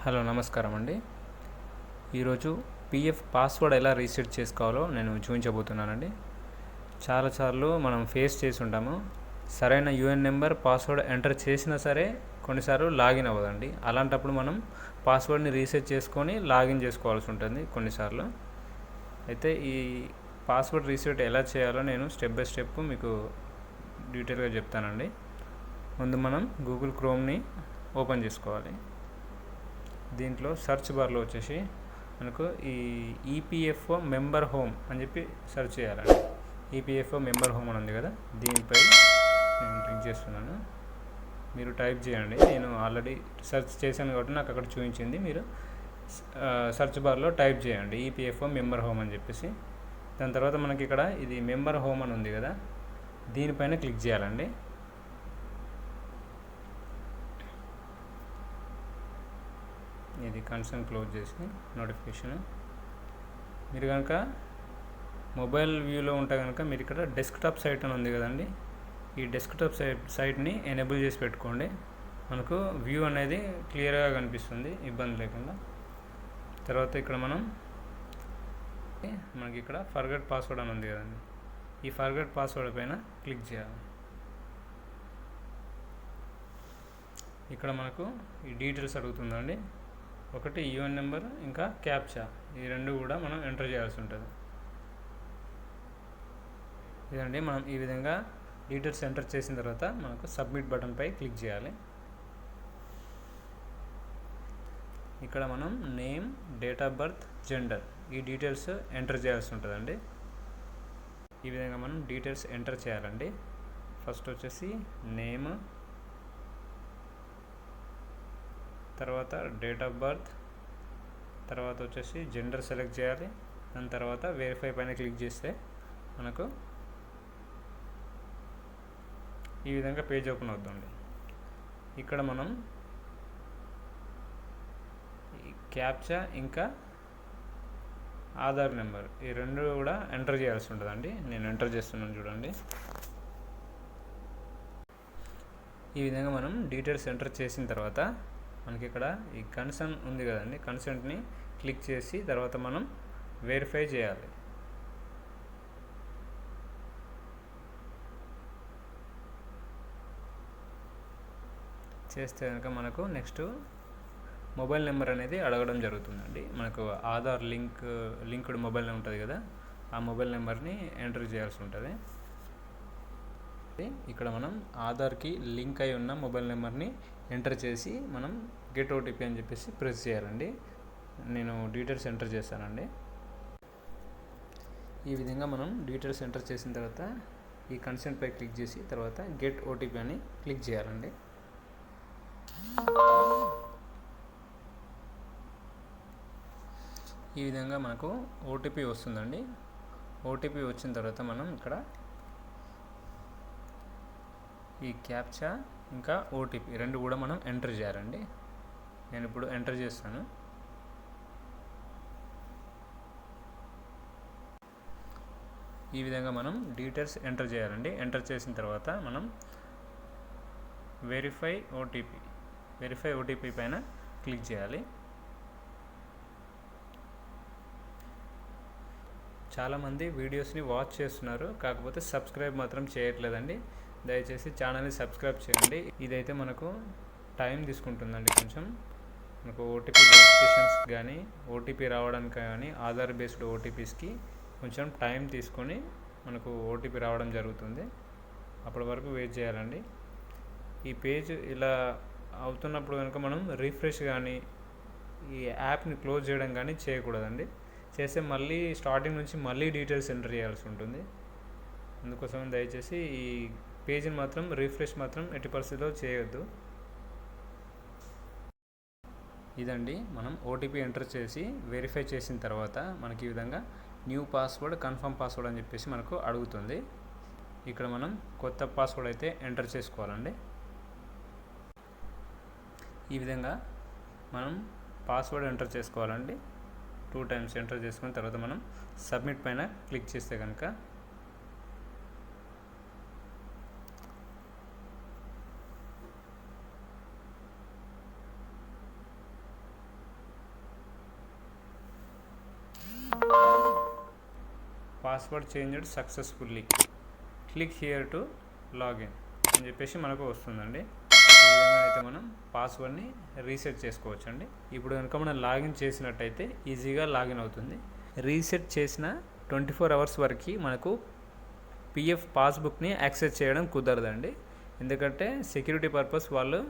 Hello నమస్కారం అండి. ఈరోజు పిఎఫ్ పాస్వర్డ్ ఎలా రీసెట్ చేసుకోవాలో నేను చూపించబోతున్నానండి. చాలాసార్లు మనం ఫేస్ చేసి ఉంటాము. సరైన యూఎన్ నెంబర్ పాస్వర్డ్ ఎంటర్ చేసినా సరే కొన్నిసార్లు లాగిన్ అవ్వదండి. అలాంటప్పుడు మనం పాస్వర్డ్ని రీసెట్ చేసుకొని లాగిన్ చేసుకోవాల్సి ఉంటుంది కొన్నిసార్లు. అయితే ఈ పాస్వర్డ్ రీసెట్ ఎలా చేయాలో నేను స్టెప్ బై స్టెప్ మీకు డీటెయిల్గా చెప్తానండి. ముందు మనం గూగుల్ క్రోమ్ని ఓపెన్ చేసుకోవాలి. దీంట్లో సెర్చ్ బార్లో వచ్చేసి మనకు ఈ ఈపీఎఫ్ఓ మెంబర్ హోమ్ అని చెప్పి సెర్చ్ చేయాలండి. ఈపీఎఫ్ఓ మెంబర్ హోమ్ అని ఉంది కదా, దీనిపై నేను క్లిక్ చేస్తున్నాను. మీరు టైప్ చేయండి. నేను ఆల్రెడీ సెర్చ్ చేశాను కాబట్టి నాకు అక్కడ చూపించింది. మీరు సెర్చ్ బార్లో టైప్ చేయండి ఈపీఎఫ్ఓ మెంబర్ హోమ్ అని చెప్పేసి. దాని తర్వాత మనకి ఇక్కడ ఇది మెంబర్ హోమ్ అని ఉంది కదా, దీనిపైన క్లిక్ చేయాలండి. ఇది కన్సర్న్ క్లోజ్ చేసి నోటిఫికేషన్. మీరు కనుక మొబైల్ వ్యూలో ఉంటే కనుక మీరు ఇక్కడ డెస్క్టాప్ సైట్ అని ఉంది కదండి, ఈ డెస్క్టాప్ సైట్ని ఎనేబుల్ చేసి పెట్టుకోండి. మనకు వ్యూ అనేది క్లియర్గా కనిపిస్తుంది ఇబ్బంది లేకుండా. తర్వాత ఇక్కడ మనకి ఇక్కడ ఫర్గెట్ పాస్వర్డ్ అని ఉంది కదండి, ఈ ఫర్గెట్ పాస్వర్డ్ పైన క్లిక్ చేయాలి. ఇక్కడ మనకు ఈ డీటెయిల్స్ అడుగుతుందండి. ఒకటి యూఎన్ నెంబర్, ఇంకా క్యాప్చా, ఈ రెండు కూడా మనం ఎంటర్ చేయాల్సి ఉంటుంది. ఇదండి, మనం ఈ విధంగా డీటెయిల్స్ ఎంటర్ చేసిన తర్వాత మనకు సబ్మిట్ బటన్పై క్లిక్ చేయాలి. ఇక్కడ మనం name, date of birth, gender ఈ డీటెయిల్స్ ఎంటర్ చేయాల్సి ఉంటుందండి. ఈ విధంగా మనం డీటెయిల్స్ ఎంటర్ చేయాలండి. ఫస్ట్ వచ్చేసి నేమ్, తర్వాత డేట్ ఆఫ్ బర్త్, తర్వాత వచ్చేసి జెండర్ సెలెక్ట్ చేయాలి. దాని తర్వాత వెరిఫై పైన క్లిక్ చేస్తే మనకు ఈ విధంగా పేజ్ ఓపెన్ అవుతుంది. ఇక్కడ మనం క్యాప్చా ఇంకా ఆధార్ నెంబర్ ఈ రెండు కూడా ఎంటర్ చేయాల్సి ఉంటుందండి. నేను ఎంటర్ చేస్తున్నాను చూడండి. ఈ విధంగా మనం డీటెయిల్స్ ఎంటర్ చేసిన తర్వాత మనకి ఇక్కడ ఈ కన్సర్న్ ఉంది కదండి, కన్సెంట్ని క్లిక్ చేసి తర్వాత మనం వెరిఫై చేయాలి. చేస్తే కనుక మనకు నెక్స్ట్ మొబైల్ నెంబర్ అనేది అడగడం జరుగుతుందండి. మనకు ఆధార్ లింక్డ్ మొబైల్ నెంబర్ ఉంటుంది కదా, ఆ మొబైల్ నెంబర్ని ఎంటర్ చేయాల్సి ఉంటుంది. ఇక్కడ మనం ఆధార్కి లింక్ అయి ఉన్న మొబైల్ నెంబర్ని ఎంటర్ చేసి మనం గెట్ ఓటీపీ అని చెప్పేసి ప్రెస్ చేయాలండి. నేను డీటెయిల్స్ ఎంటర్ చేస్తానండి. ఈ విధంగా మనం డీటెయిల్స్ ఎంటర్ చేసిన తర్వాత ఈ కన్సెంట్ పై క్లిక్ చేసి తర్వాత గెట్ ఓటీపీ అని క్లిక్ చేయాలండి. ఈ విధంగా మనకు ఓటీపీ వస్తుందండి. ఓటీపీ వచ్చిన తర్వాత మనం ఇక్కడ ఈ క్యాప్చా ఇంకా ఓటీపీ రెండు కూడా మనం ఎంటర్ చేయాలండి. నేను ఇప్పుడు ఎంటర్ చేస్తాను. ఈ విధంగా మనం డీటెయిల్స్ ఎంటర్ చేయాలండి. ఎంటర్ చేసిన తర్వాత మనం వెరిఫై ఓటీపీ పైన క్లిక్ చేయాలి. చాలామంది వీడియోస్ని వాచ్ చేస్తున్నారు, కాకపోతే సబ్స్క్రైబ్ మాత్రం చేయట్లేదండి. దయచేసి ఛానల్ని సబ్స్క్రైబ్ చేయండి. ఇదైతే మనకు టైం తీసుకుంటుందండి కొంచెం. మనకు ఓటీపీ వెరిఫికేషన్స్ కానీ ఓటీపీ రావడానికి కానీ ఆధార్ బేస్డ్ ఓటీపీస్కి కొంచెం టైం తీసుకొని మనకు ఓటీపీ రావడం జరుగుతుంది. అప్పటి వరకు వెయిట్ చేయాలండి. ఈ పేజ్ ఇలా అవుతున్నప్పుడు కనుక మనం రిఫ్రెష్ కానీ ఈ యాప్ని క్లోజ్ చేయడం కానీ చేయకూడదండి. చేస్తే మళ్ళీ స్టార్టింగ్ నుంచి మళ్ళీ డీటెయిల్స్ ఎంటర్ చేయాల్సి ఉంటుంది. అందుకోసం దయచేసి ఈ పేజ్ని మాత్రం రిఫ్రెష్ మాత్రం ఎట్టి పరిస్థితిలో చేయొద్దు. ఇదండి, మనం ఓటీపీ ఎంటర్ చేసి వెరిఫై చేసిన తర్వాత మనకి ఈ విధంగా న్యూ పాస్వర్డ్, కన్ఫర్మ్ పాస్వర్డ్ అని చెప్పేసి మనకు అడుగుతుంది. ఇక్కడ మనం కొత్త పాస్వర్డ్ అయితే ఎంటర్ చేసుకోవాలండి. ఈ విధంగా మనం పాస్వర్డ్ ఎంటర్ చేసుకోవాలండి. 2 టైమ్స్ ఎంటర్ చేసుకున్న తర్వాత మనం సబ్మిట్ పైన క్లిక్ చేస్తే కనుక password changed successfully, click here to login అని చెప్పేసి మనకు వస్తుందండి. ఈ విధంగా అయితే మనం పాస్వర్డ్ని రీసెట్ చేసుకోవచ్చండి. ఇప్పుడు కనుక మనం లాగిన్ చేసినట్టయితే ఈజీగా లాగిన్ అవుతుంది. రీసెట్ చేసిన 24 అవర్స్ వరకు మనకు పిఎఫ్ పాస్బుక్ని యాక్సెస్ చేయడం కుదరదండి. ఎందుకంటే సెక్యూరిటీ పర్పస్ వాళ్ళు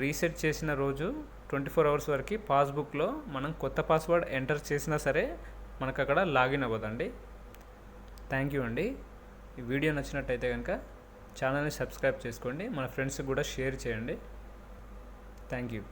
రీసెట్ చేసిన రోజు 24 అవర్స్ వరకు పాస్బుక్లో మనం కొత్త పాస్వర్డ్ ఎంటర్ చేసినా సరే మనకు అక్కడ లాగిన్ అవ్వదండి. థ్యాంక్ యూ అండి. ఈ వీడియో నచ్చినట్టయితే కనుక ఛానల్ని సబ్స్క్రైబ్ చేసుకోండి, మన ఫ్రెండ్స్కి కూడా షేర్ చేయండి. Thank you.